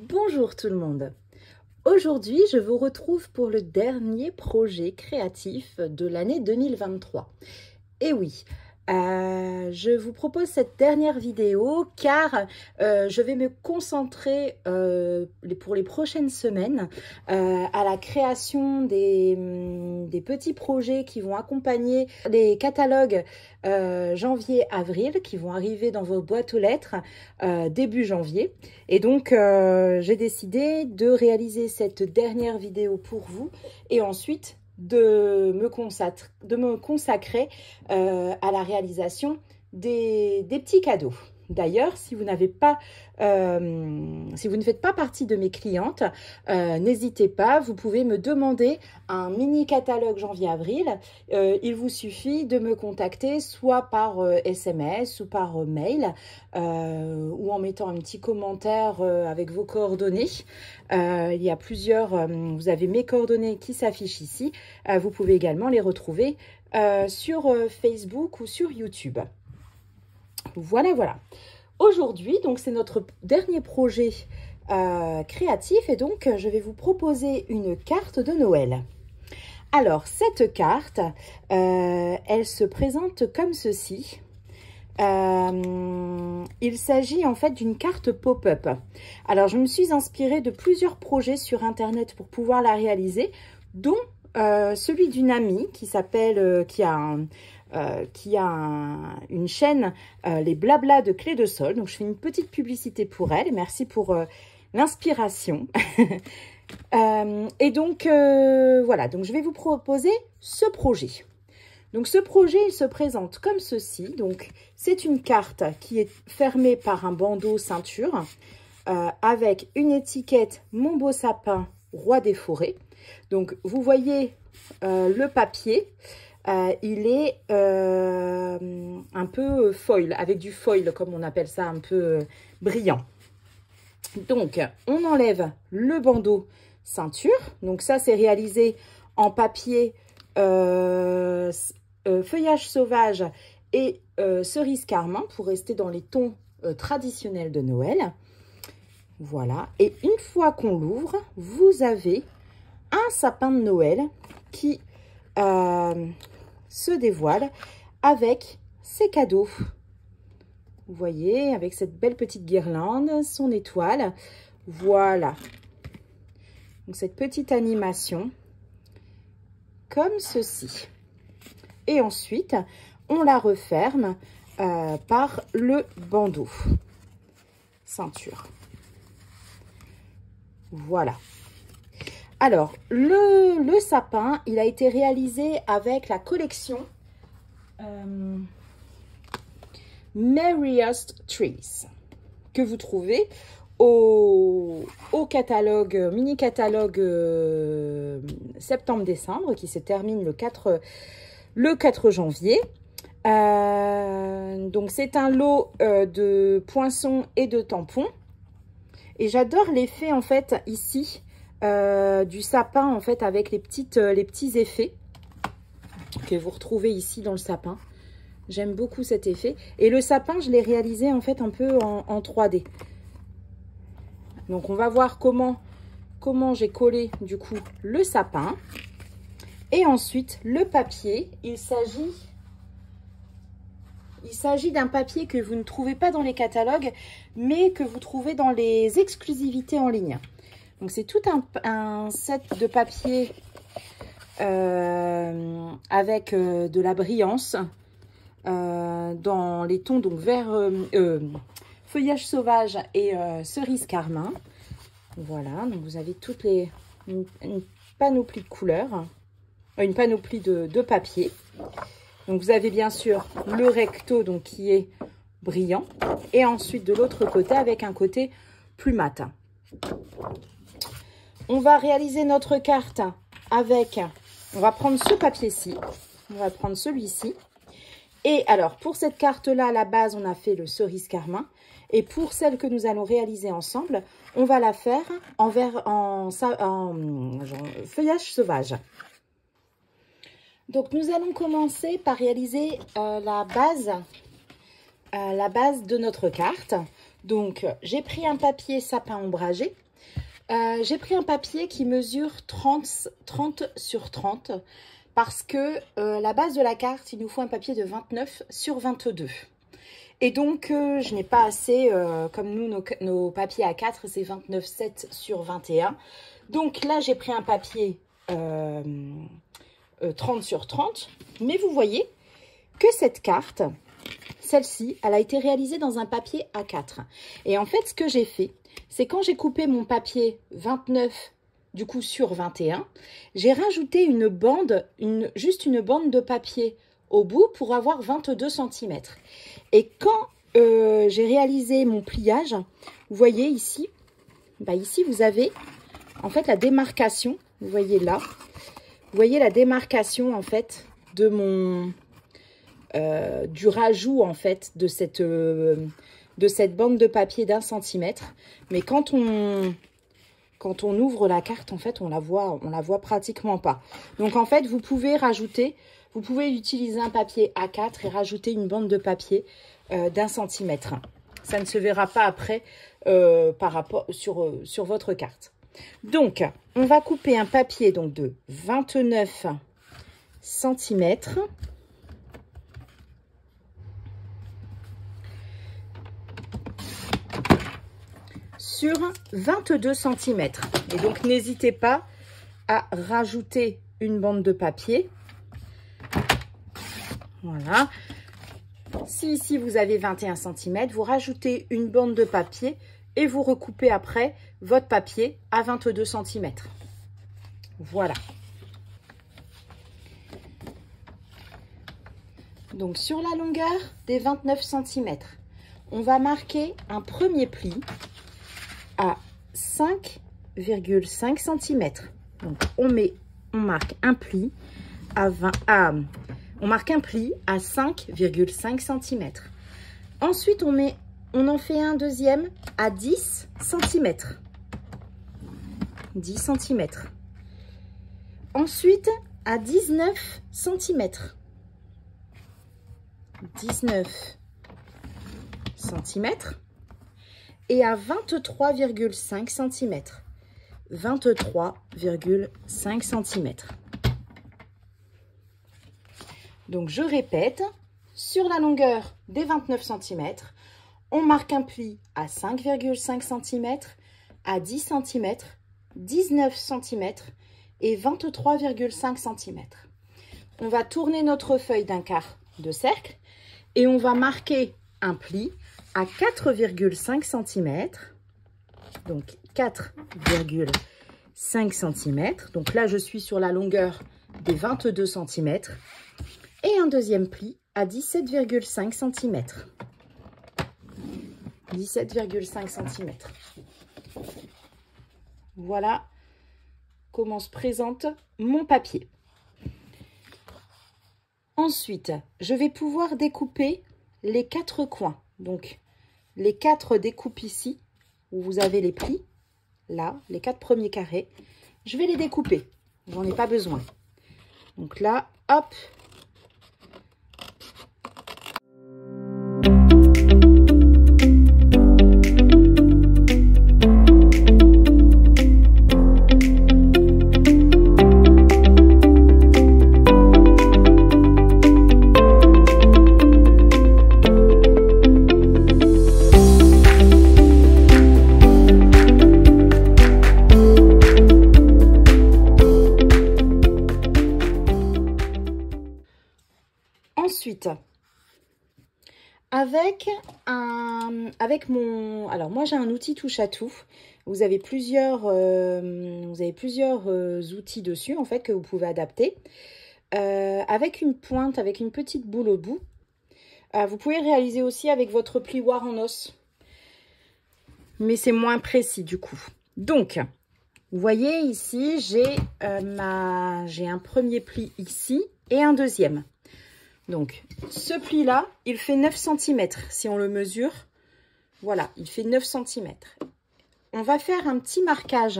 Bonjour tout le monde. Aujourd'hui, je vous retrouve pour le dernier projet créatif de l'année 2023. Et oui, je vous propose cette dernière vidéo car je vais me concentrer pour les prochaines semaines à la création des petits projets qui vont accompagner les catalogues janvier-avril qui vont arriver dans vos boîtes aux lettres début janvier. Et donc, j'ai décidé de réaliser cette dernière vidéo pour vous et ensuite de me consacrer à la réalisation des petits cadeaux. D'ailleurs, si vous ne faites pas partie de mes clientes, n'hésitez pas, vous pouvez me demander un mini catalogue janvier-avril. Il vous suffit de me contacter soit par SMS ou par mail ou en mettant un petit commentaire avec vos coordonnées. Il y a plusieurs, vous avez mes coordonnées qui s'affichent ici. Vous pouvez également les retrouver sur Facebook ou sur YouTube. Voilà, voilà. Aujourd'hui, donc c'est notre dernier projet créatif et donc je vais vous proposer une carte de Noël. Alors, cette carte, elle se présente comme ceci. Il s'agit en fait d'une carte pop-up. Alors, je me suis inspirée de plusieurs projets sur Internet pour pouvoir la réaliser, dont celui d'une amie qui s'appelle, qui a une chaîne, les blablas de Clé de Sol. Donc, je fais une petite publicité pour elle. Merci pour l'inspiration. Et donc, voilà. Donc, je vais vous proposer ce projet. Donc, ce projet, il se présente comme ceci. Donc, c'est une carte qui est fermée par un bandeau ceinture avec une étiquette « Mon beau sapin, roi des forêts ». Donc, vous voyez le papier. Il est un peu foil, avec du foil, comme on appelle ça, un peu brillant. Donc, on enlève le bandeau ceinture. Donc, ça, c'est réalisé en papier feuillage sauvage et cerise carmin pour rester dans les tons traditionnels de Noël. Voilà. Et une fois qu'on l'ouvre, vous avez un sapin de Noël qui se dévoile avec ses cadeaux. Vous voyez, avec cette belle petite guirlande, son étoile. Voilà. Donc, cette petite animation, comme ceci. Et ensuite, on la referme par le bandeau ceinture. Voilà. Alors, le sapin, il a été réalisé avec la collection Merriest Trees que vous trouvez au catalogue, mini-catalogue septembre-décembre qui se termine le 4 janvier. Donc, c'est un lot de poinçons et de tampons. Et j'adore l'effet, en fait, ici, du sapin en fait avec les petits effets que vous retrouvez ici dans le sapin. J'aime beaucoup cet effet et le sapin je l'ai réalisé en fait un peu en 3D. Donc on va voir comment j'ai collé du coup le sapin et ensuite le papier. Il s'agit d'un papier que vous ne trouvez pas dans les catalogues mais que vous trouvez dans les exclusivités en ligne. Donc, c'est tout un set de papier avec de la brillance dans les tons donc vert, feuillage sauvage et cerise carmin. Voilà, donc vous avez toutes une panoplie de couleurs, une panoplie de papier. Donc, vous avez bien sûr le recto donc qui est brillant. Et ensuite de l'autre côté avec un côté plus mat. On va réaliser notre carte avec, on va prendre ce papier-ci, on va prendre celui-ci. Et alors, pour cette carte-là, à la base, on a fait le cerise carmin. Et pour celle que nous allons réaliser ensemble, on va la faire en feuillage sauvage. Donc, nous allons commencer par réaliser la base de notre carte. Donc, j'ai pris un papier sapin ombragé. J'ai pris un papier qui mesure 30 sur 30 parce que la base de la carte, il nous faut un papier de 29 sur 22. Et donc, je n'ai pas assez, comme nous, nos papiers A4, c'est 29,7 sur 21. Donc là, j'ai pris un papier 30 sur 30. Mais vous voyez que cette carte, celle-ci, elle a été réalisée dans un papier A4. Et en fait, ce que j'ai fait, c'est quand j'ai coupé mon papier 29 du coup sur 21, j'ai rajouté une bande, juste une bande de papier au bout pour avoir 22 cm. Et quand j'ai réalisé mon pliage, vous voyez ici, ici vous avez en fait la démarcation, vous voyez là, vous voyez la démarcation en fait de mon du rajout en fait de cette bande de papier d'1 centimètre. Mais quand on ouvre la carte, en fait, on la voit pratiquement pas. Donc, en fait, vous pouvez utiliser un papier A4 et rajouter une bande de papier d'1 centimètre. Ça ne se verra pas après par rapport sur votre carte. Donc, on va couper un papier donc, de 29 centimètres. Sur 22 cm. Et donc, n'hésitez pas à rajouter une bande de papier. Voilà. Si ici, vous avez 21 cm, vous rajoutez une bande de papier et vous recoupez après votre papier à 22 cm. Voilà. Donc, sur la longueur des 29 cm, on va marquer un premier pli à 5,5 cm. Donc, on marque un pli à 5,5 cm. Ensuite, on en fait un deuxième à 10 cm. 10 cm. Ensuite, à 19 cm. 19 cm. Et à 23,5 cm. 23,5 cm. Donc, je répète, sur la longueur des 29 cm, on marque un pli à 5,5 cm, à 10 cm, 19 cm et 23,5 cm. On va tourner notre feuille d'un quart de cercle et on va marquer un pli à 4,5 cm, donc 4,5 cm. Donc là, je suis sur la longueur des 22 cm. Et un deuxième pli à 17,5 cm. 17,5 cm. Voilà comment se présente mon papier. Ensuite, je vais pouvoir découper les 4 coins. Donc, les 4 découpes ici, où vous avez les plis, là, les 4 premiers carrés, je vais les découper. J'en ai pas besoin. Donc là, hop. Ensuite, avec mon... Alors, moi, j'ai un outil touche à tout. Vous avez plusieurs outils dessus, en fait, que vous pouvez adapter. Avec une pointe, avec une petite boule au bout, Vous pouvez réaliser aussi avec votre plioir en os. Mais c'est moins précis du coup. Donc, vous voyez ici, j'ai un premier pli ici et un deuxième. Donc, ce pli-là, il fait 9 cm. Si on le mesure, voilà, il fait 9 cm. On va faire un petit marquage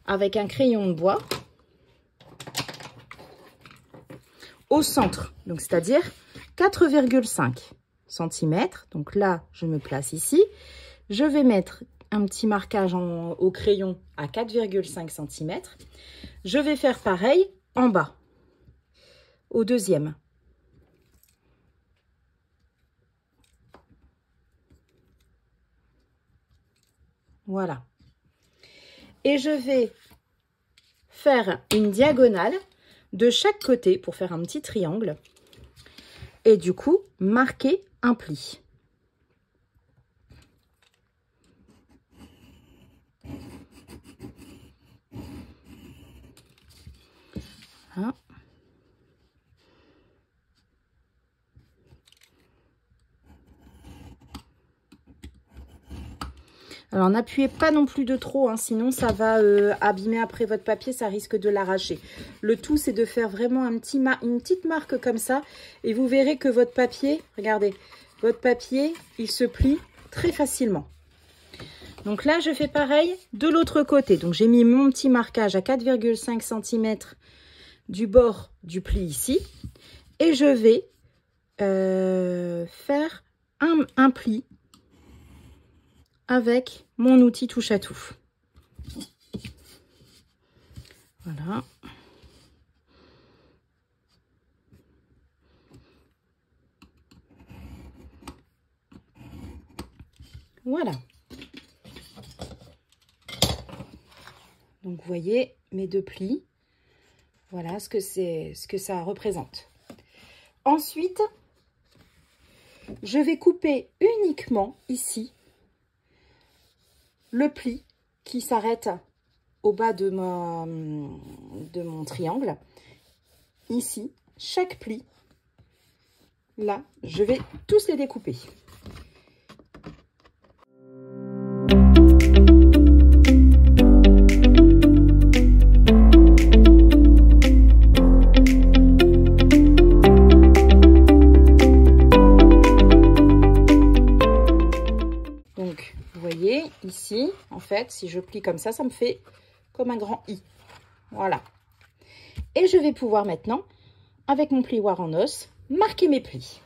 avec un crayon de bois au centre. Donc, c'est-à-dire 4,5 cm. Donc là, je me place ici. Je vais mettre un petit marquage au crayon à 4,5 cm. Je vais faire pareil en bas, au deuxième. Voilà. Et je vais faire une diagonale de chaque côté pour faire un petit triangle. Et du coup, marquer un pli. Voilà. Alors n'appuyez pas non plus de trop, hein, sinon ça va abîmer après votre papier, ça risque de l'arracher. Le tout c'est de faire vraiment une petite marque comme ça et vous verrez que votre papier, regardez, votre papier il se plie très facilement. Donc là je fais pareil de l'autre côté. Donc j'ai mis mon petit marquage à 4,5 cm du bord du pli ici et je vais faire un pli avec mon outil touche à tout. Voilà. Voilà. Donc vous voyez mes deux plis. Voilà ce que ça représente. Ensuite, je vais couper uniquement ici le pli qui s'arrête au bas de mon triangle. Ici, chaque pli, là, je vais tous les découper. Ici, en fait, si je plie comme ça, ça me fait comme un grand I. Voilà. Et je vais pouvoir maintenant, avec mon plioir en os, marquer mes plis.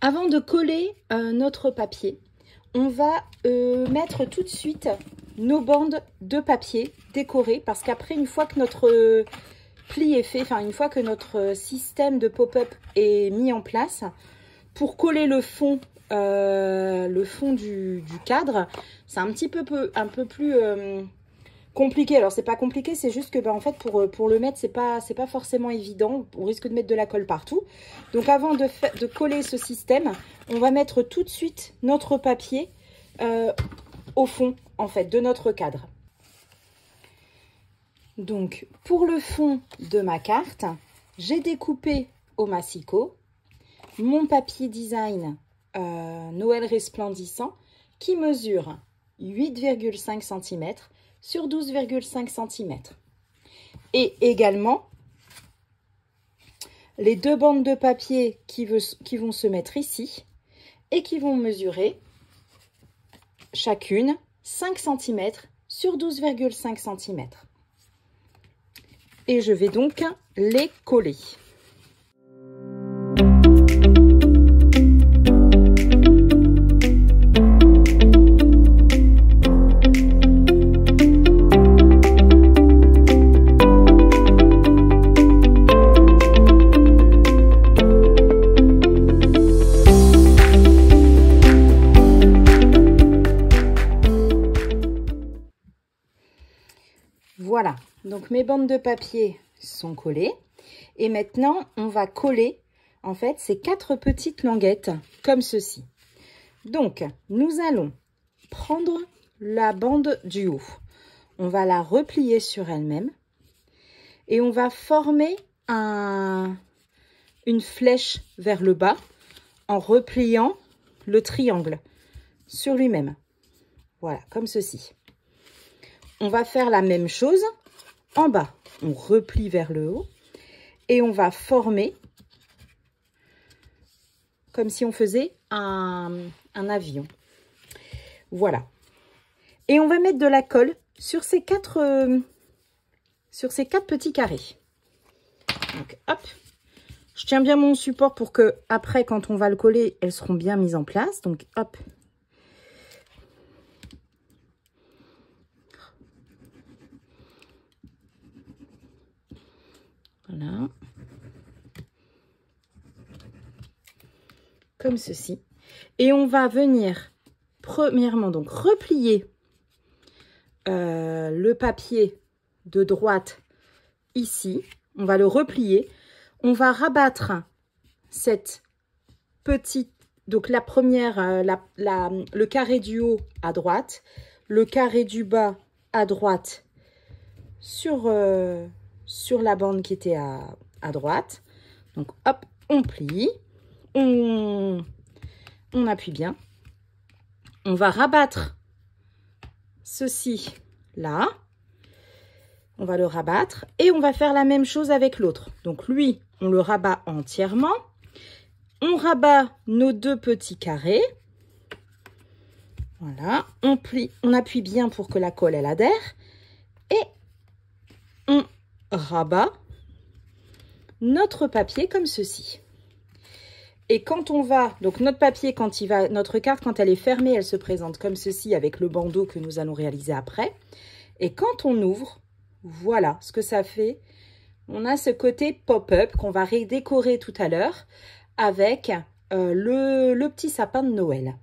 Avant de coller notre papier, on va mettre tout de suite nos bandes de papier décorées parce qu'après, une fois que notre pli est fait, enfin une fois que notre système de pop-up est mis en place, pour coller le fond du cadre, c'est un peu plus compliqué. Alors c'est pas compliqué, c'est juste que en fait pour le mettre c'est pas forcément évident, on risque de mettre de la colle partout. Donc avant de coller ce système, on va mettre tout de suite notre papier au fond en fait de notre cadre. Donc pour le fond de ma carte, j'ai découpé au massicot mon papier design Noël resplendissant qui mesure 8,5 cm sur 12,5 cm. Et également, les deux bandes de papier qui vont se mettre ici et qui vont mesurer chacune 5 cm sur 12,5 cm. Et je vais donc les coller. Voilà, donc mes bandes de papier sont collées. Et maintenant, on va coller, en fait, ces 4 petites languettes, comme ceci. Donc, nous allons prendre la bande du haut. On va la replier sur elle-même. Et on va former une flèche vers le bas en repliant le triangle sur lui-même. Voilà, comme ceci. On va faire la même chose en bas. On replie vers le haut et on va former comme si on faisait un avion. Voilà. Et on va mettre de la colle sur ces 4 petits carrés. Donc, hop. Je tiens bien mon support pour que, après, quand on va le coller, elles seront bien mises en place. Donc, hop. Voilà. Comme ceci. Et on va venir, premièrement, donc replier le papier de droite ici. On va le replier. On va rabattre cette petite, donc la première, le carré du haut à droite, le carré du bas à droite sur la bande qui était à droite. Donc hop, on plie, on appuie bien. On va rabattre ceci là. On va le rabattre et on va faire la même chose avec l'autre. Donc lui, on le rabat entièrement. On rabat nos 2 petits carrés. Voilà, on plie, on appuie bien pour que la colle elle adhère. Et on rabat notre papier comme ceci. Et quand on va, donc notre papier, quand il va, notre carte, quand elle est fermée, elle se présente comme ceci avec le bandeau que nous allons réaliser après. Et quand on ouvre, voilà ce que ça fait. On a ce côté pop-up qu'on va redécorer tout à l'heure avec le petit sapin de Noël.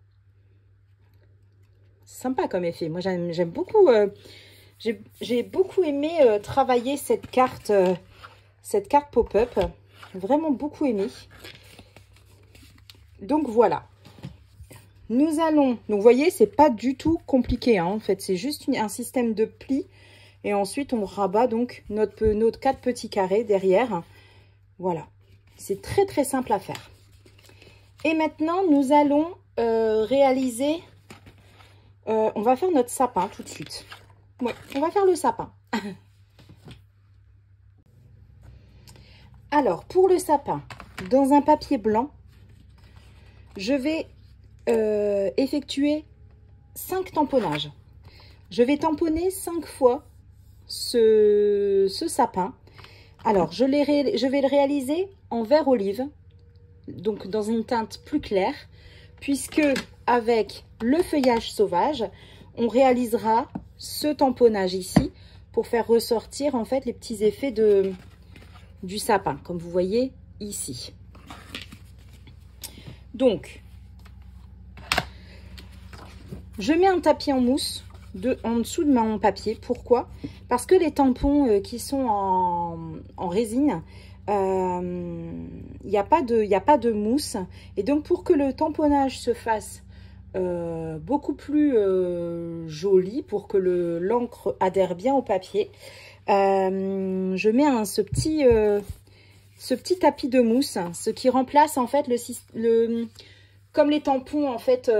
Sympa comme effet. Moi, j'aime beaucoup. J'ai beaucoup aimé travailler cette carte pop-up. Vraiment beaucoup aimé. Donc, voilà. Nous allons... Donc, vous voyez, c'est pas du tout compliqué. Hein, en fait, c'est juste un système de plis. Et ensuite, on rabat donc notre 4 petits carrés derrière. Voilà. C'est très, très simple à faire. Et maintenant, nous allons réaliser... on va faire notre sapin tout de suite. Ouais, on va faire le sapin. Alors, pour le sapin, dans un papier blanc, je vais effectuer 5 tamponnages. Je vais tamponner 5 fois ce sapin. Alors, je vais le réaliser en vert olive, donc dans une teinte plus claire, puisque avec le feuillage sauvage, on réalisera ce tamponnage ici pour faire ressortir en fait les petits effets du sapin, comme vous voyez ici. Donc, je mets un tapis en mousse en dessous de mon papier. Pourquoi? Parce que les tampons qui sont en résine, il n'y a pas de mousse. Et donc, pour que le tamponnage se fasse beaucoup plus joli, pour que l'encre adhère bien au papier, je mets ce petit tapis de mousse, ce qui remplace en fait comme les tampons en fait...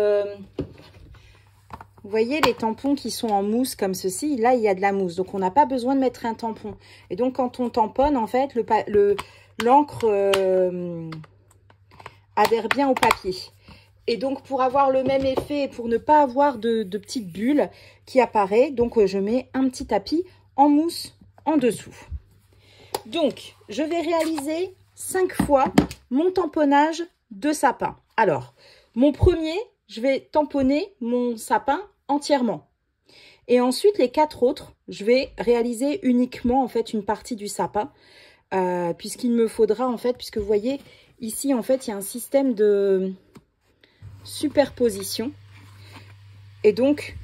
Vous voyez les tampons qui sont en mousse comme ceci, là il y a de la mousse, donc on n'a pas besoin de mettre un tampon. Et donc quand on tamponne, en fait, l'encre adhère bien au papier. Et donc pour avoir le même effet, pour ne pas avoir de petites bulles qui apparaissent, donc je mets un petit tapis en mousse en dessous. Donc je vais réaliser 5 fois mon tamponnage de sapin. Alors, mon premier, je vais tamponner mon sapin entièrement. Et ensuite, les 4 autres, je vais réaliser uniquement en fait une partie du sapin, puisqu'il me faudra en fait, puisque vous voyez ici en fait, il y a un système de superposition. Et donc,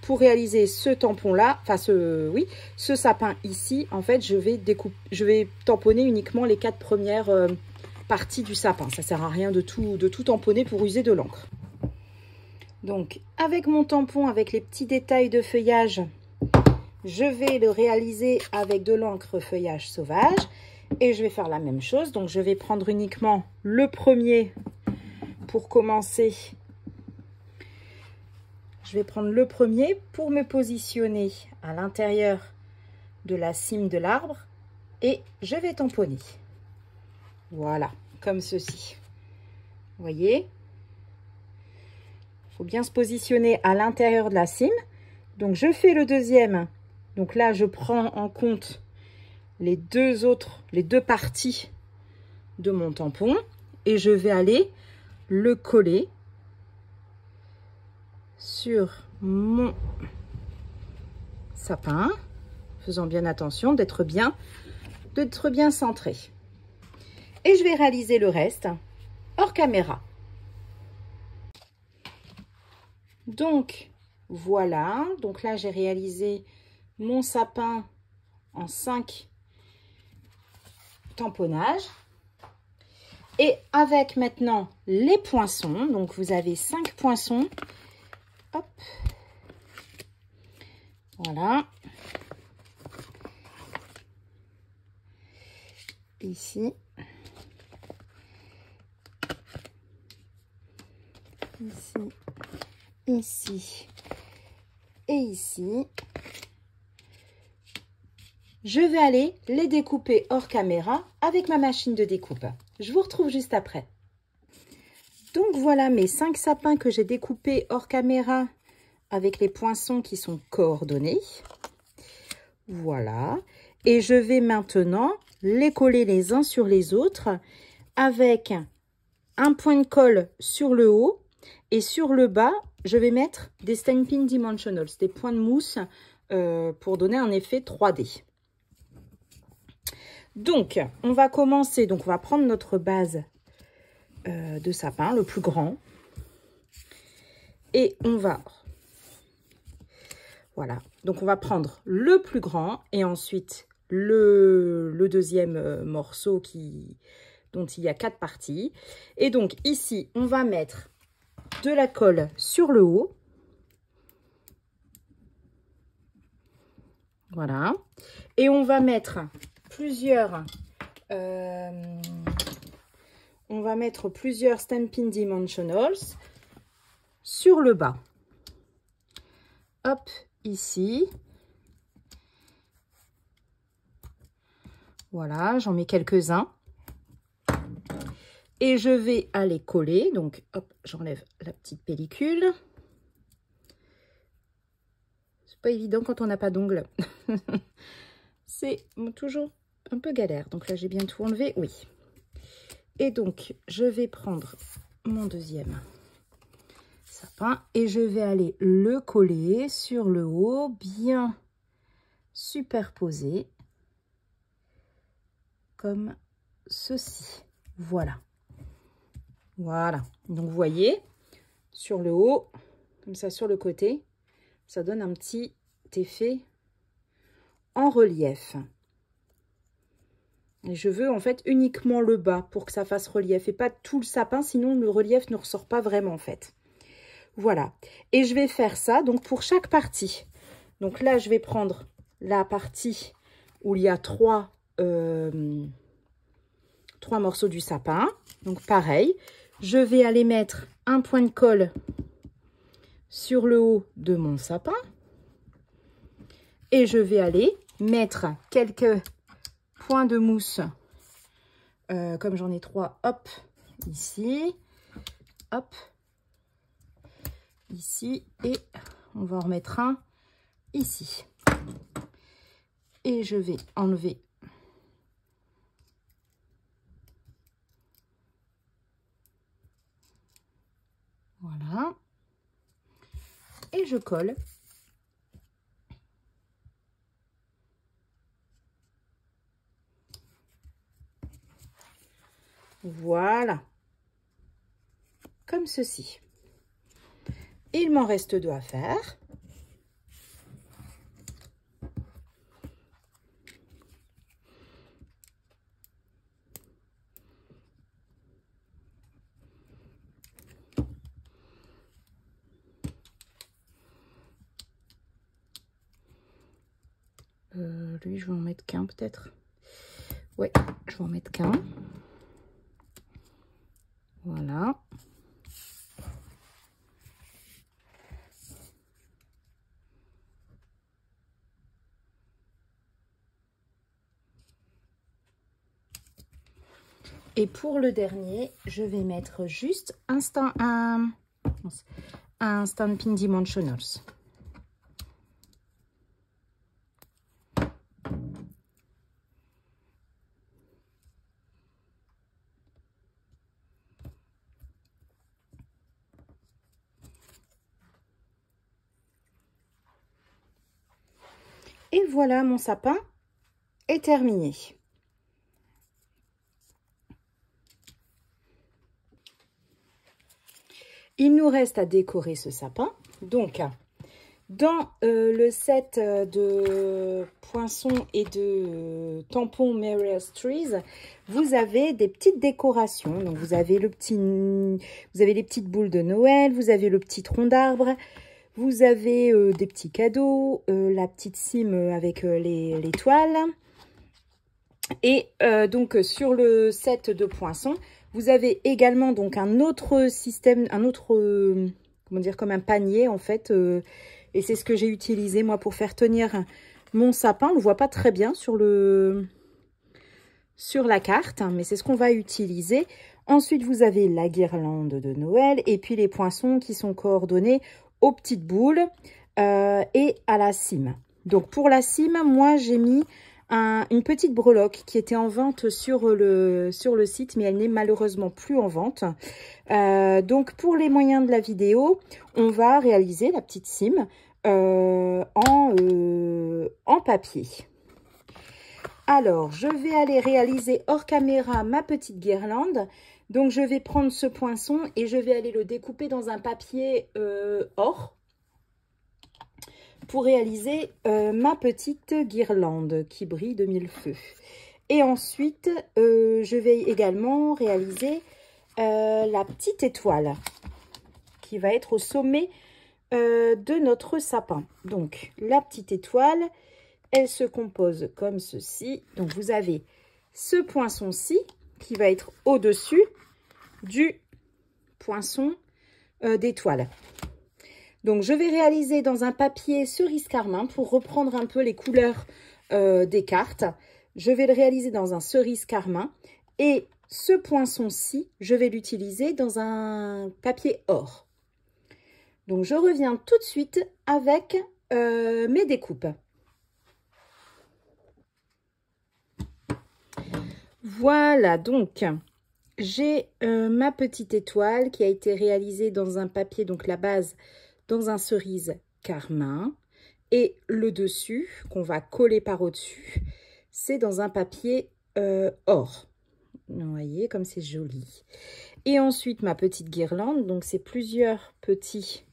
pour réaliser ce tampon-là, enfin ce sapin ici, en fait, je vais tamponner uniquement les 4 premières parties du sapin. Ça sert à rien de tout tamponner pour user de l'encre. Donc, avec mon tampon, avec les petits détails de feuillage, je vais le réaliser avec de l'encre feuillage sauvage. Et je vais faire la même chose. Donc, je vais prendre uniquement le premier pour commencer. Je vais prendre le premier pour me positionner à l'intérieur de la cime de l'arbre. Et je vais tamponner. Voilà, comme ceci. Vous voyez ? Il faut bien se positionner à l'intérieur de la cime. Donc, je fais le deuxième. Donc là, je prends en compte les deux parties de mon tampon. Et je vais aller le coller sur mon sapin. Faisant bien attention d'être bien centré. Et je vais réaliser le reste hors caméra. Donc, voilà. Donc là, j'ai réalisé mon sapin en 5 tamponnages. Et avec maintenant les poinçons. Donc, vous avez 5 poinçons. Hop. Voilà. Ici. Ici. Ici et ici. Je vais aller les découper hors caméra avec ma machine de découpe. Je vous retrouve juste après. Donc voilà mes 5 sapins que j'ai découpés hors caméra avec les poinçons qui sont coordonnés. Voilà. Et je vais maintenant les coller les uns sur les autres avec un point de colle sur le haut et sur le bas. Je vais mettre des Stampin' Dimensionals, des points de mousse pour donner un effet 3D. Donc, on va commencer. Donc, on va prendre notre base de sapin, le plus grand. Et on va... Voilà. Donc, on va prendre le plus grand et ensuite le deuxième morceau dont il y a 4 parties. Et donc, ici, on va mettre de la colle sur le haut. Voilà. Et on va mettre plusieurs Stampin' Dimensionals sur le bas. Hop, ici. Voilà, j'en mets quelques-uns. Et je vais aller coller. Donc, hop, j'enlève la petite pellicule. C'est pas évident quand on n'a pas d'ongles. C'est toujours un peu galère. Donc là, j'ai bien tout enlevé. Oui. Et donc, je vais prendre mon deuxième sapin et je vais aller le coller sur le haut, bien superposé, comme ceci. Voilà. Voilà. Donc, vous voyez, sur le haut, comme ça, sur le côté, ça donne un petit effet en relief. Et je veux en fait uniquement le bas pour que ça fasse relief et pas tout le sapin, sinon le relief ne ressort pas vraiment en fait. Voilà. Et je vais faire ça donc pour chaque partie. Donc là, je vais prendre la partie où il y a 3 morceaux du sapin. Donc pareil, je vais aller mettre un point de colle sur le haut de mon sapin. Et je vais aller mettre quelques points de mousse, comme j'en ai 3, hop, ici, hop, ici, et on va en remettre un ici. Et je vais enlever voilà, et je colle. Voilà, comme ceci. Il m'en reste 2 à faire. Lui, je vais en mettre qu'un peut-être. Ouais, je vais en mettre qu'un. Voilà. Et pour le dernier, je vais mettre juste un Stampin' Dimensionals. Et voilà, mon sapin est terminé. Il nous reste à décorer ce sapin. Donc, dans le set de poinçons et de tampons Merriest Trees, vous avez des petites décorations. Donc, vous avez les petites boules de Noël, vous avez le petit tronc d'arbre, vous avez des petits cadeaux, la petite cime avec les toiles. Et donc, sur le set de poinçons, vous avez également donc un autre système, comment dire, comme un panier en fait. Et c'est ce que j'ai utilisé moi pour faire tenir mon sapin. On ne le voit pas très bien sur la carte, hein, mais c'est ce qu'on va utiliser. Ensuite, vous avez la guirlande de Noël et puis les poinçons qui sont coordonnés aux petites boules et à la cime. Donc pour la cime, moi j'ai mis une petite breloque qui était en vente sur le site, mais elle n'est malheureusement plus en vente. Donc pour les moyens de la vidéo, on va réaliser la petite cime en papier. Alors, je vais aller réaliser hors caméra ma petite guirlande. Donc, je vais prendre ce poinçon et je vais aller le découper dans un papier or pour réaliser ma petite guirlande qui brille de mille feux. Et ensuite, je vais également réaliser la petite étoile qui va être au sommet de notre sapin. Donc, la petite étoile, elle se compose comme ceci. Donc, vous avez ce poinçon-ci qui va être au-dessus du poinçon d'étoile. Donc, je vais réaliser dans un papier cerise carmin pour reprendre un peu les couleurs des cartes. Je vais le réaliser dans un cerise carmin et ce poinçon-ci, je vais l'utiliser dans un papier or. Donc, je reviens tout de suite avec mes découpes. Voilà, donc, j'ai ma petite étoile qui a été réalisée dans un papier, donc la base, dans un cerise carmin. Et le dessus, qu'on va coller par au-dessus, c'est dans un papier or. Vous voyez, comme c'est joli. Et ensuite, ma petite guirlande, donc c'est plusieurs petits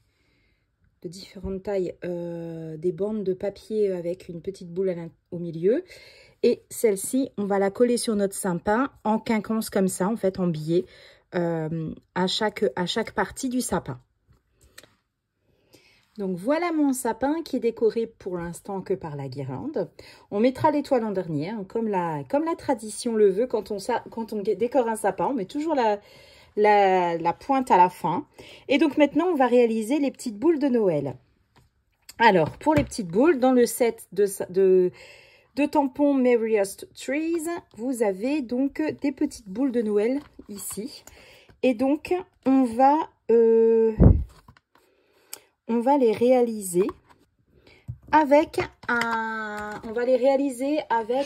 de différentes tailles, des bandes de papier avec une petite boule au milieu. Et celle-ci, on va la coller sur notre sapin en quinconce comme ça, en fait, en billet, à chaque partie du sapin. Donc, voilà mon sapin qui est décoré pour l'instant que par la guirlande. On mettra l'étoile en dernier, hein, comme la tradition le veut. Quand on décore un sapin, on met toujours la pointe à la fin. Et donc, maintenant, on va réaliser les petites boules de Noël. Alors, pour les petites boules, dans le set de tampons Merriest Trees, vous avez donc des petites boules de Noël ici. Et donc, on va les réaliser avec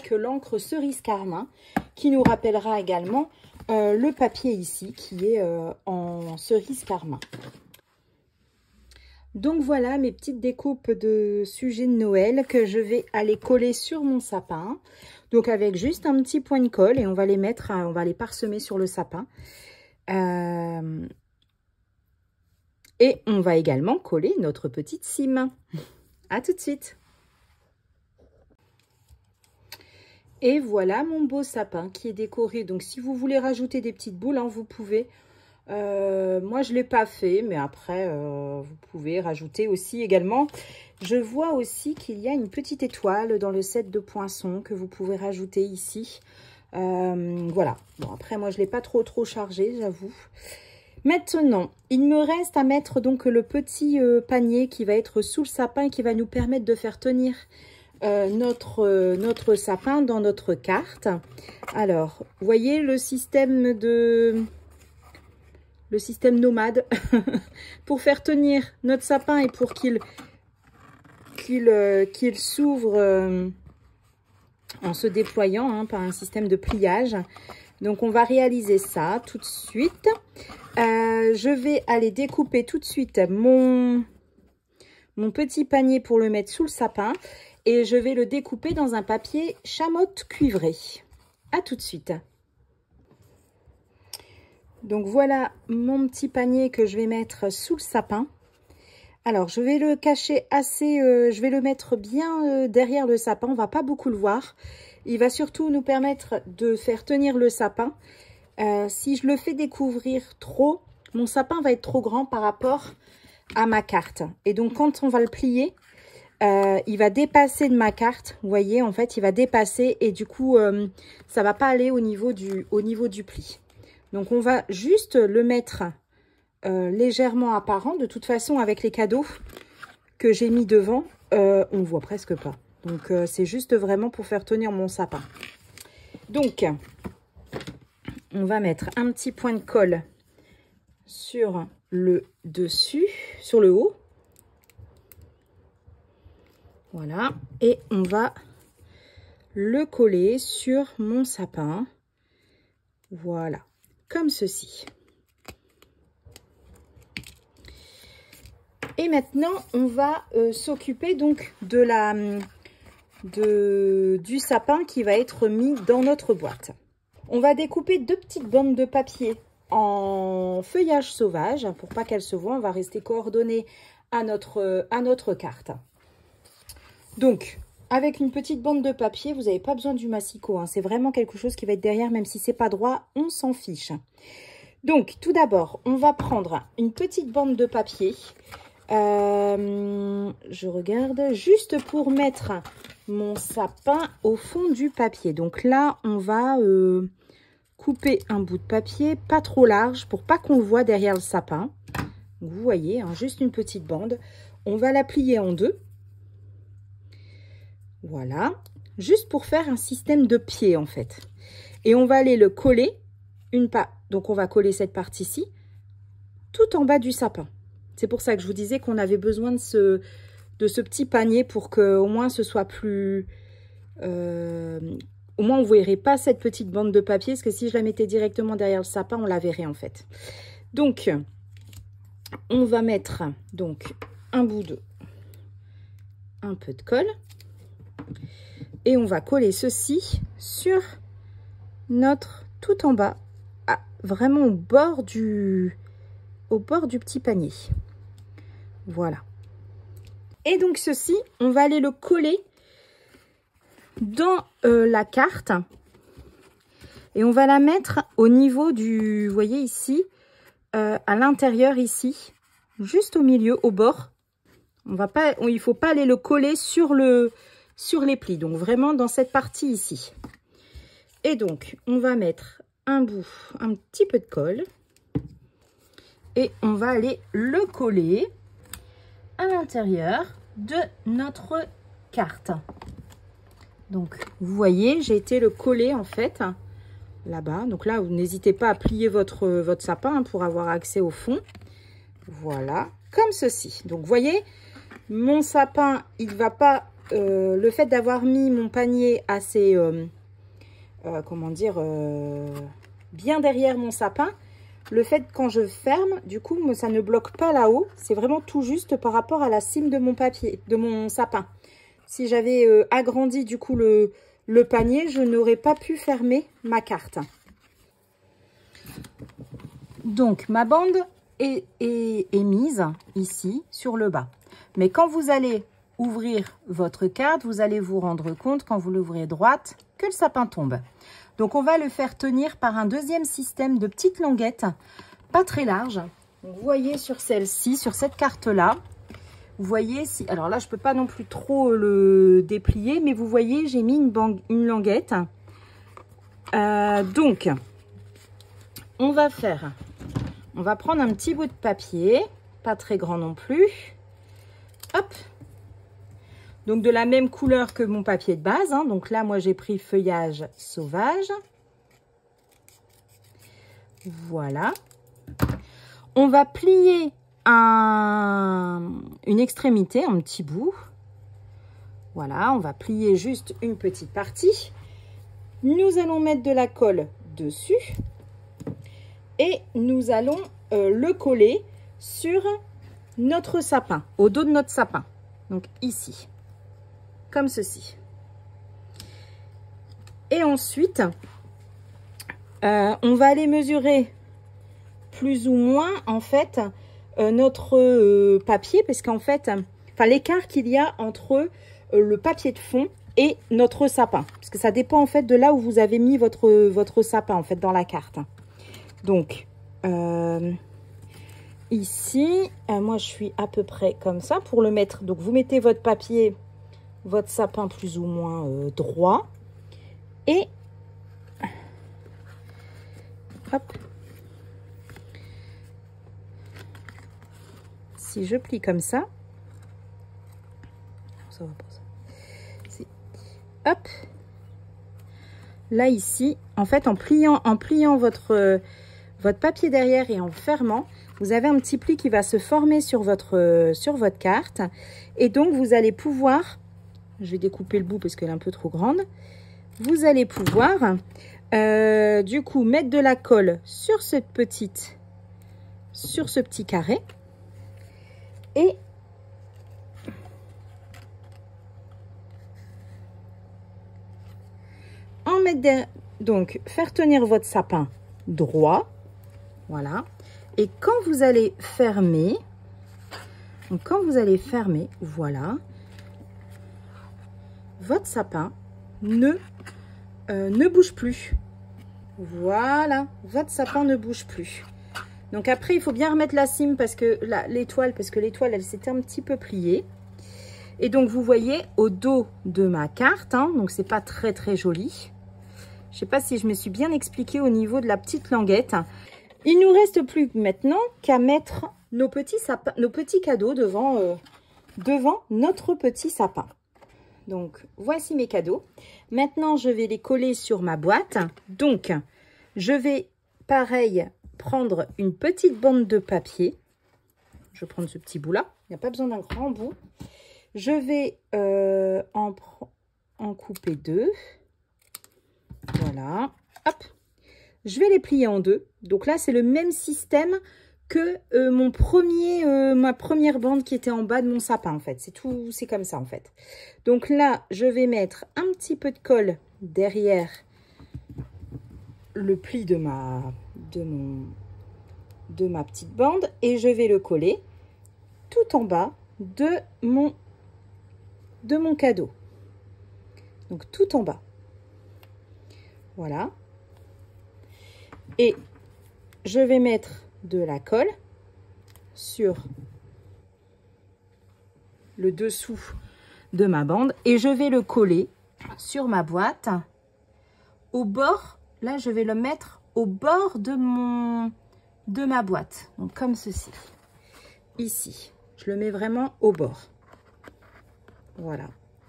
l'encre cerise carmin qui nous rappellera également le papier ici qui est en cerise carmin. Donc voilà mes petites découpes de sujets de Noël que je vais aller coller sur mon sapin. Donc avec juste un petit point de colle et on va les mettre, on va les parsemer sur le sapin. Et on va également coller notre petite cime. À tout de suite. Et voilà mon beau sapin qui est décoré. Donc si vous voulez rajouter des petites boules, hein, vous pouvez. Moi je ne l'ai pas fait, mais après vous pouvez rajouter aussi également Je vois aussi qu'il y a une petite étoile dans le set de poinçons que vous pouvez rajouter ici. Voilà. Bon, après, moi, je ne l'ai pas trop chargé, j'avoue. Maintenant, il me reste à mettre donc le petit panier qui va être sous le sapin et qui va nous permettre de faire tenir notre sapin dans notre carte. Alors, vous voyez le système nomade pour faire tenir notre sapin et pour qu'il s'ouvre en se déployant hein, par un système de pliage. Donc, on va réaliser ça tout de suite. Je vais aller découper tout de suite mon petit panier pour le mettre sous le sapin. Et je vais le découper dans un papier chamotte cuivré. À tout de suite. Donc voilà mon petit panier que je vais mettre sous le sapin. Alors je vais le cacher assez, je vais le mettre bien derrière le sapin. On va pas beaucoup le voir. Il va surtout nous permettre de faire tenir le sapin. Si je le fais découvrir trop, mon sapin va être trop grand par rapport à ma carte. Et donc quand on va le plier, il va dépasser de ma carte, vous voyez, en fait, il va dépasser et du coup, ça va pas aller au niveau du pli. Donc, on va juste le mettre légèrement apparent. De toute façon, avec les cadeaux que j'ai mis devant, on voit presque pas. Donc, c'est juste vraiment pour faire tenir mon sapin. Donc, on va mettre un petit point de colle sur le dessus, sur le haut. Voilà, et on va le coller sur mon sapin. Voilà, comme ceci. Et maintenant, on va s'occuper donc du sapin qui va être mis dans notre boîte. On va découper 2 petites bandes de papier en feuillage sauvage. Pour pas qu'elles se voient, on va rester coordonnées à notre carte. Donc, avec une petite bande de papier, vous n'avez pas besoin du massicot. Hein. C'est vraiment quelque chose qui va être derrière, même si c'est pas droit, on s'en fiche. Donc, tout d'abord, on va prendre une petite bande de papier. Je regarde, juste pour mettre mon sapin au fond du papier. Donc là, on va couper un bout de papier, pas trop large, pour pas qu'on le voit derrière le sapin. Vous voyez, hein, juste une petite bande. On va la plier en 2. Voilà, juste pour faire un système de pied en fait. Et on va aller le coller donc on va coller cette partie-ci tout en bas du sapin. C'est pour ça que je vous disais qu'on avait besoin de ce petit panier pour que au moins ce soit plus... au moins on ne verrait pas cette petite bande de papier, parce que si je la mettais directement derrière le sapin, on la verrait en fait. Donc, on va mettre donc un peu de colle. Et on va coller ceci sur notre tout en bas, vraiment au bord du petit panier. Voilà. Et donc ceci, on va aller le coller dans la carte et on va la mettre au niveau du, vous voyez ici, à l'intérieur ici, juste au milieu, au bord. Il ne faut pas aller le coller sur les plis, donc vraiment dans cette partie ici. Et donc, on va mettre un petit peu de colle et on va aller le coller à l'intérieur de notre carte. Donc, vous voyez, j'ai été le coller en fait là-bas. Donc là, vous n'hésitez pas à plier votre sapin hein, pour avoir accès au fond. Voilà, comme ceci. Donc, vous voyez, mon sapin, il ne va pas... le fait d'avoir mis mon panier assez, comment dire, bien derrière mon sapin, le fait quand je ferme, du coup, ça ne bloque pas là-haut. C'est vraiment tout juste par rapport à la cime de mon sapin. Si j'avais agrandi du coup le panier, je n'aurais pas pu fermer ma carte. Donc, ma bande est mise ici sur le bas. Mais quand vous allez ouvrir votre carte, vous allez vous rendre compte quand vous l'ouvrez droite que le sapin tombe. Donc on va le faire tenir par un deuxième système de petites languettes, pas très larges. Vous voyez sur celle-ci, sur cette carte-là, Vous voyez, si alors là, je peux pas non plus trop le déplier, mais vous voyez, j'ai mis une languette. Donc, on va prendre un petit bout de papier, pas très grand non plus. Hop. Donc, de la même couleur que mon papier de base. Hein. Donc là, moi, j'ai pris feuillage sauvage. Voilà. On va plier une extrémité, un petit bout. Voilà, on va plier juste une petite partie. Nous allons mettre de la colle dessus. Et nous allons le coller sur notre sapin, au dos de notre sapin. Donc ici, comme ceci. Et ensuite, on va aller mesurer plus ou moins en fait notre papier, parce qu'en fait, l'écart qu'il y a entre le papier de fond et notre sapin, parce que ça dépend en fait de là où vous avez mis votre sapin en fait dans la carte. Donc ici, moi je suis à peu près comme ça pour le mettre. Donc vous mettez votre papier, votre sapin plus ou moins droit, et hop. Si je plie comme ça, ça va pas ça. Hop. Là ici, en fait, en pliant votre papier derrière et en fermant, vous avez un petit pli qui va se former sur votre carte. Et donc, vous allez pouvoir, je vais découper le bout parce qu'elle est un peu trop grande, vous allez pouvoir, du coup, mettre de la colle sur ce petit carré. Et donc faire tenir votre sapin droit, voilà. Et quand vous allez fermer, voilà, votre sapin ne bouge plus. Voilà, votre sapin ne bouge plus. Donc après, il faut bien remettre la cime parce que l'étoile, elle s'était un petit peu pliée. Et donc, vous voyez au dos de ma carte, hein, donc c'est pas très très joli. Je sais pas si je me suis bien expliquée au niveau de la petite languette. Il nous reste plus maintenant qu'à mettre nos petits cadeaux devant notre petit sapin. Donc, voici mes cadeaux. Maintenant, je vais les coller sur ma boîte. Donc, je vais, pareil, prendre une petite bande de papier. Je vais prendre ce petit bout-là. Il n'y a pas besoin d'un grand bout. Je vais en couper deux. Voilà. Hop. Je vais les plier en deux. Donc là, c'est le même système que ma première bande qui était en bas de mon sapin, en fait. C'est tout, c'est comme ça, en fait. Donc là, je vais mettre un petit peu de colle derrière le pli de ma petite bande et je vais le coller tout en bas de mon cadeau. Donc tout en bas. Voilà. Et je vais mettre de la colle sur le dessous de ma bande et je vais le coller sur ma boîte au bord. Là, je vais le mettre au bord de ma boîte. Donc comme ceci. Ici, je le mets vraiment au bord. Voilà.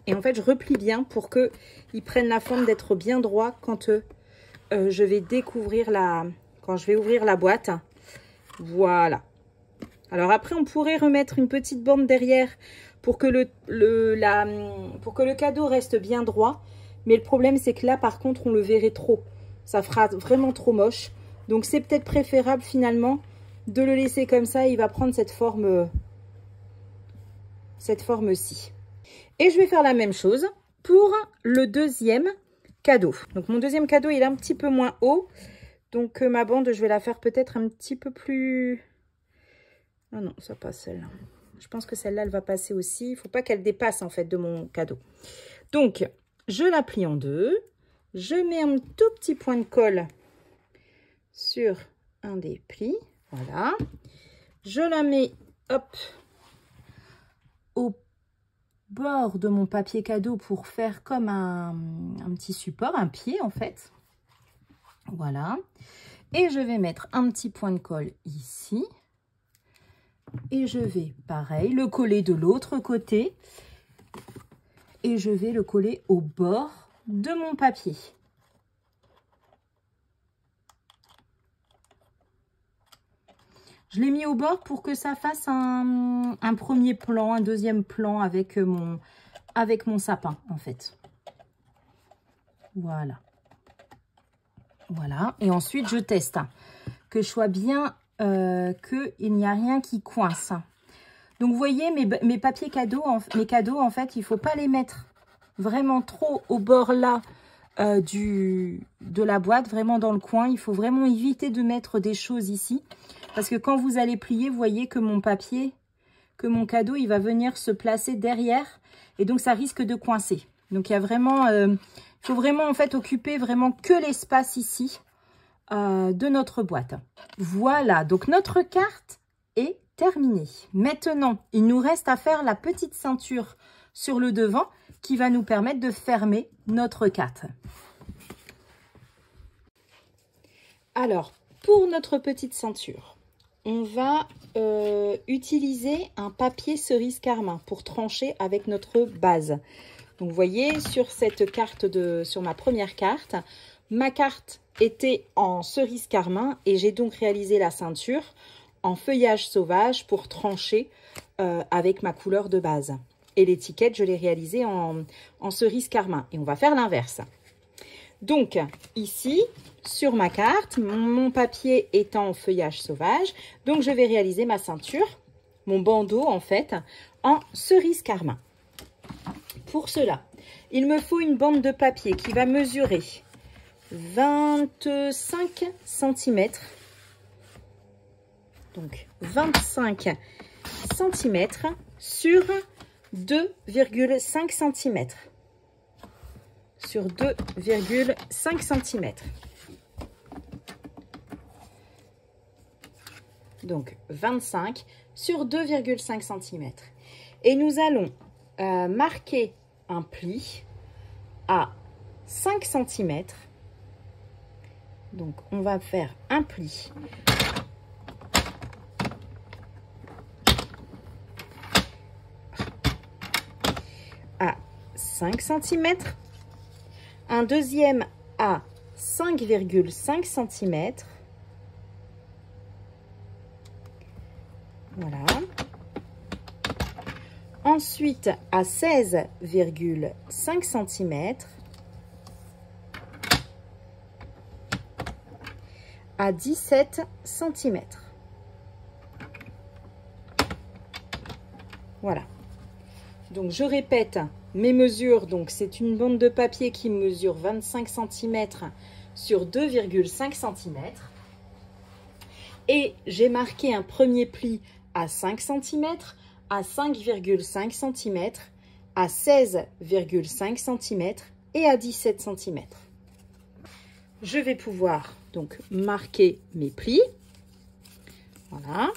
Et en fait, je replie bien pour qu'il prenne la forme d'être bien droit quand je vais quand je vais ouvrir la boîte. Voilà. Alors après, on pourrait remettre une petite bande derrière pour que le cadeau reste bien droit. Mais le problème, c'est que là, par contre, on le verrait trop. Ça fera vraiment trop moche. Donc, c'est peut-être préférable finalement de le laisser comme ça. Il va prendre cette forme-ci. Et je vais faire la même chose pour le deuxième cadeau. Donc, mon deuxième cadeau, il est un petit peu moins haut. Donc, ma bande, je vais la faire peut-être un petit peu plus... Ah non, ça passe celle-là. Je pense que celle-là, elle va passer aussi. Il ne faut pas qu'elle dépasse, en fait, de mon cadeau. Donc, je la plie en deux. Je mets un tout petit point de colle sur un des plis. Voilà. Je la mets, hop, bord de mon papier cadeau pour faire comme un petit support, un pied en fait. Voilà. Et je vais mettre un petit point de colle ici. Et je vais, pareil, le coller de l'autre côté. Et je vais le coller au bord de mon papier. Je l'ai mis au bord pour que ça fasse un premier plan, un deuxième plan avec mon sapin, en fait. Voilà. Voilà. Et ensuite, je teste que je sois bien, qu'il n'y a rien qui coince. Donc, vous voyez, mes papiers cadeaux, mes cadeaux, en fait, il ne faut pas les mettre vraiment trop au bord là de la boîte, vraiment dans le coin. Il faut vraiment éviter de mettre des choses ici. Parce que quand vous allez plier, vous voyez que mon papier, que mon cadeau, il va venir se placer derrière. Et donc, ça risque de coincer. Donc, il y a vraiment, il faut vraiment, en fait, occuper vraiment que l'espace ici de notre boîte. Voilà, donc notre carte est terminée. Maintenant, il nous reste à faire la petite ceinture sur le devant qui va nous permettre de fermer notre carte. Alors, pour notre petite ceinture, on va utiliser un papier cerise carmin pour trancher avec notre base. Donc, vous voyez, sur cette carte, sur ma première carte, ma carte était en cerise carmin et j'ai donc réalisé la ceinture en feuillage sauvage pour trancher avec ma couleur de base. Et l'étiquette, je l'ai réalisée en cerise carmin. Et on va faire l'inverse. Donc, ici, sur ma carte, mon papier étant en feuillage sauvage, donc je vais réaliser ma ceinture, mon bandeau en fait, en cerise carmin. Pour cela, il me faut une bande de papier qui va mesurer 25 cm. Donc, 25 cm sur 2,5 cm. Sur 2,5 cm. Donc 25 sur 2,5 cm. Et nous allons marquer un pli à 5 cm. Donc on va faire un pli à 5 cm. Un deuxième à 5,5 cm. Voilà. Ensuite, à 16,5 cm. À 17 cm. Voilà. Donc, je répète mes mesures. Donc, c'est une bande de papier qui mesure 25 cm sur 2,5 cm. Et j'ai marqué un premier pli à 5 cm, à 5,5 cm, à 16,5 cm et à 17 cm. Je vais pouvoir donc marquer mes plis. Voilà.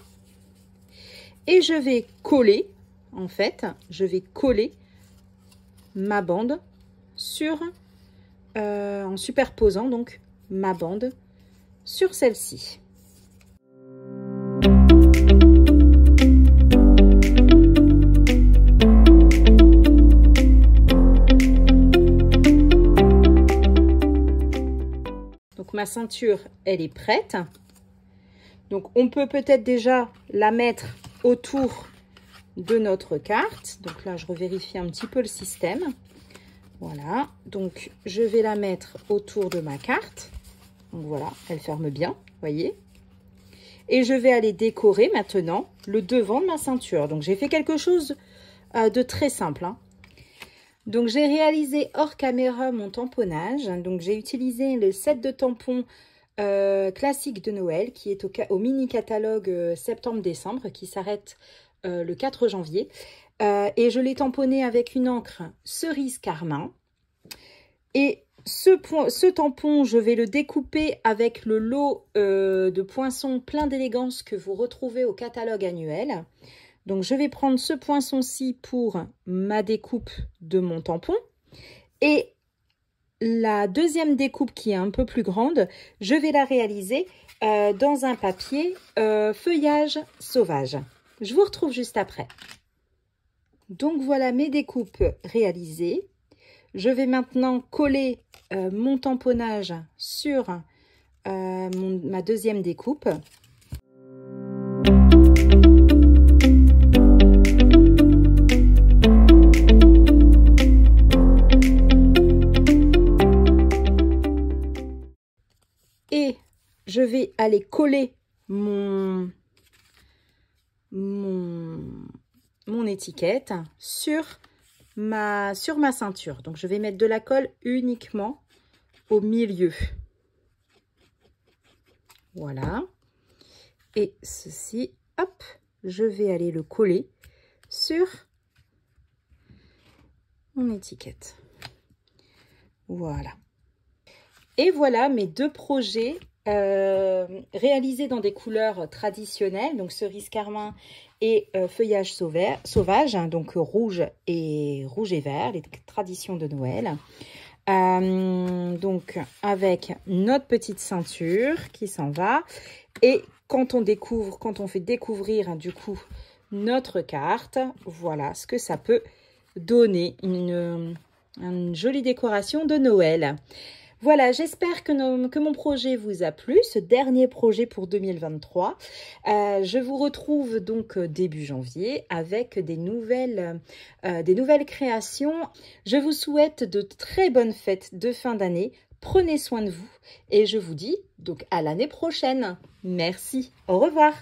Et je vais coller, en fait, je vais coller ma bande sur, en superposant donc ma bande sur celle-ci. Donc ma ceinture, elle est prête. Donc on peut peut-être déjà la mettre autour de notre carte. Donc là, je revérifie un petit peu le système. Voilà, donc je vais la mettre autour de ma carte. Donc voilà, elle ferme bien, voyez. Et je vais aller décorer maintenant le devant de ma ceinture. Donc j'ai fait quelque chose de très simple, hein. Donc j'ai réalisé hors caméra mon tamponnage. Donc j'ai utilisé le set de tampons classique de Noël qui est au mini catalogue septembre-décembre qui s'arrête le 4 janvier. Et je l'ai tamponné avec une encre cerise carmin. Et ce tampon, je vais le découper avec le lot de poinçons plein d'élégance que vous retrouvez au catalogue annuel. Donc, je vais prendre ce poinçon-ci pour ma découpe de mon tampon. Et la deuxième découpe qui est un peu plus grande, je vais la réaliser dans un papier feuillage sauvage. Je vous retrouve juste après. Donc, voilà mes découpes réalisées. Je vais maintenant coller mon tamponnage sur ma deuxième découpe. Et je vais aller coller mon étiquette sur ma ceinture. Donc, je vais mettre de la colle uniquement au milieu. Voilà. Et ceci, hop, je vais aller le coller sur mon étiquette. Voilà. Et voilà mes deux projets réalisés dans des couleurs traditionnelles, donc cerise carmin et feuillage sauvage, hein, donc rouge et vert, les traditions de Noël. Donc avec notre petite ceinture qui s'en va. Et quand on fait découvrir, hein, du coup, notre carte, voilà ce que ça peut donner, une jolie décoration de Noël. Voilà, j'espère que mon projet vous a plu, ce dernier projet pour 2023. Je vous retrouve donc début janvier avec des nouvelles créations. Je vous souhaite de très bonnes fêtes de fin d'année. Prenez soin de vous et je vous dis donc à l'année prochaine. Merci, au revoir.